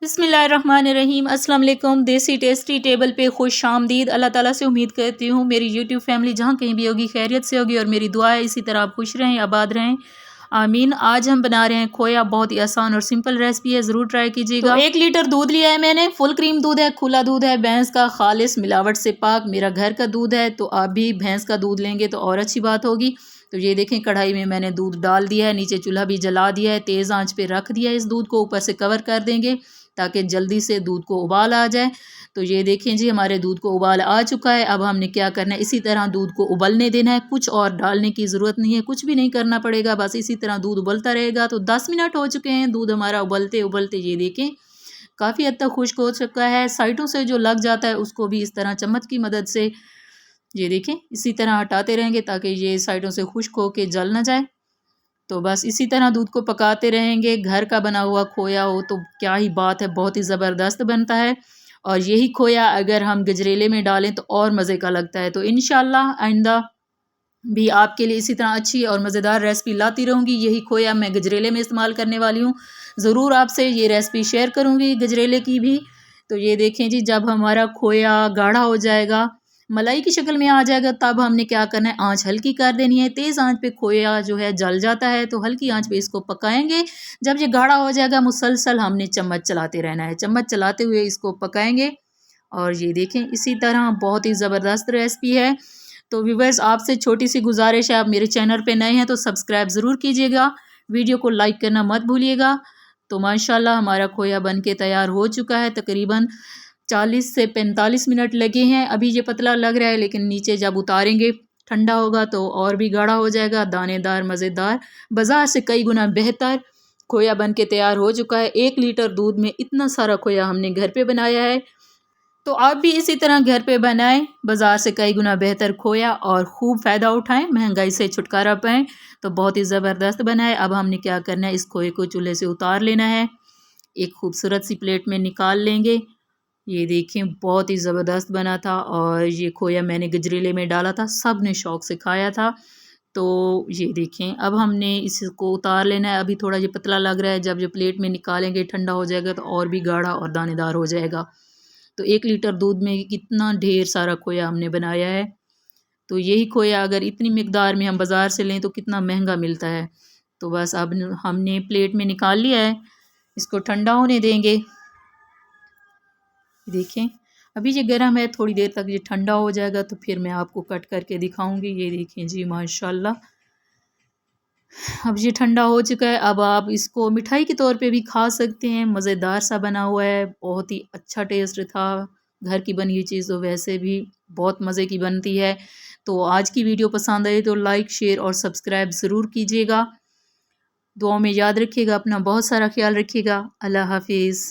बिस्मिल्लाहिर्रहमानिर्रहीम। अस्सलाम वालेकुम। देसी टेस्टी टेबल पे खुश आमदीद। अल्लाह ताला से उम्मीद करती हूँ मेरी यूट्यूब फैमिली जहाँ कहीं भी होगी खैरियत से होगी, और मेरी दुआ है इसी तरह आप खुश रहें, आबाद रहें, आमीन। आज हम बना रहे हैं खोया। बहुत ही आसान और सिंपल रेसिपी है, ज़रूर ट्राई कीजिएगा। तो 1 लीटर दूध लिया है मैंने। फुल क्रीम दूध है, खुला दूध है, भैंस का, खालिस, मिलावट से पाक। मेरा घर का दूध है, तो आप भी भैंस का दूध लेंगे तो और अच्छी बात होगी। तो ये देखें, कढ़ाई में मैंने दूध डाल दिया है, नीचे चूल्हा भी जला दिया है, तेज़ आंच पे रख दिया है। इस दूध को ऊपर से कवर कर देंगे ताकि जल्दी से दूध को उबाल आ जाए। तो ये देखें जी, हमारे दूध को उबाल आ चुका है। अब हमने क्या करना है, इसी तरह दूध को उबलने देना है। कुछ और डालने की ज़रूरत नहीं है, कुछ भी नहीं करना पड़ेगा, बस इसी तरह दूध उबलता रहेगा। तो 10 मिनट हो चुके हैं दूध हमारा उबलते उबलते। ये देखें, काफ़ी हद तक खुश्क हो चुका है। साइडों से जो लग जाता है उसको भी इस तरह चम्मच की मदद से, ये देखें, इसी तरह हटाते रहेंगे ताकि ये साइडों से खुश्क होके जल ना जाए। तो बस इसी तरह दूध को पकाते रहेंगे। घर का बना हुआ खोया हो तो क्या ही बात है, बहुत ही ज़बरदस्त बनता है। और यही खोया अगर हम गजरेले में डालें तो और मज़े का लगता है। तो इंशाल्लाह आइंदा भी आपके लिए इसी तरह अच्छी और मज़ेदार रेसिपी लाती रहूँगी। यही खोया मैं गजरेले में इस्तेमाल करने वाली हूँ। ज़रूर आपसे ये रेसिपी शेयर करूँगी गजरेले की भी। तो ये देखें जी, जब हमारा खोया गाढ़ा हो जाएगा, मलाई की शक्ल में आ जाएगा, तब हमने क्या करना है, आंच हल्की कर देनी है। तेज़ आंच पे खोया जो है जल जाता है, तो हल्की आंच पे इसको पकाएंगे। जब ये गाढ़ा हो जाएगा, मुसलसल हमने चम्मच चलाते रहना है, चम्मच चलाते हुए इसको पकाएंगे। और ये देखें, इसी तरह बहुत ही ज़बरदस्त रेसिपी है। तो व्यूअर्स, आपसे छोटी सी गुजारिश है, आप मेरे चैनल पे नए हैं तो सब्सक्राइब ज़रूर कीजिएगा, वीडियो को लाइक करना मत भूलिएगा। तो माशाल्लाह हमारा खोया बन के तैयार हो चुका है। तकरीबन 40 से 45 मिनट लगे हैं। अभी ये पतला लग रहा है, लेकिन नीचे जब उतारेंगे ठंडा होगा तो और भी गाढ़ा हो जाएगा, दानेदार, मज़ेदार, बाज़ार से कई गुना बेहतर खोया बन के तैयार हो चुका है। 1 लीटर दूध में इतना सारा खोया हमने घर पे बनाया है। तो आप भी इसी तरह घर पे बनाएं, बाज़ार से कई गुना बेहतर खोया, और खूब फ़ायदा उठाएं, महंगाई से छुटकारा पाएं। तो बहुत ही ज़बरदस्त बनाए। अब हमने क्या करना है, इस खोए को चूल्हे से उतार लेना है, एक खूबसूरत सी प्लेट में निकाल लेंगे। ये देखें, बहुत ही ज़बरदस्त बना था, और ये खोया मैंने गजरेले में डाला था, सब ने शौक़ से खाया था। तो ये देखें, अब हमने इसको उतार लेना है। अभी थोड़ा ये पतला लग रहा है, जब ये प्लेट में निकालेंगे ठंडा हो जाएगा तो और भी गाढ़ा और दानेदार हो जाएगा। तो 1 लीटर दूध में कितना ढेर सारा खोया हमने बनाया है। तो यही खोया अगर इतनी मिकदार में हम बाज़ार से लें तो कितना महंगा मिलता है। तो बस अब हमने प्लेट में निकाल लिया है, इसको ठंडा होने देंगे। देखें, अभी ये गर्म है, थोड़ी देर तक ये ठंडा हो जाएगा तो फिर मैं आपको कट करके दिखाऊंगी। ये देखें जी, माशाल्लाह अब ये ठंडा हो चुका है। अब आप इसको मिठाई के तौर पे भी खा सकते हैं, मज़ेदार सा बना हुआ है, बहुत ही अच्छा टेस्ट था। घर की बनी हुई चीज़ तो वैसे भी बहुत मज़े की बनती है। तो आज की वीडियो पसंद आई तो लाइक, शेयर और सब्सक्राइब ज़रूर कीजिएगा। दुआ में याद रखिएगा, अपना बहुत सारा ख्याल रखिएगा। अल्लाह हाफिज़।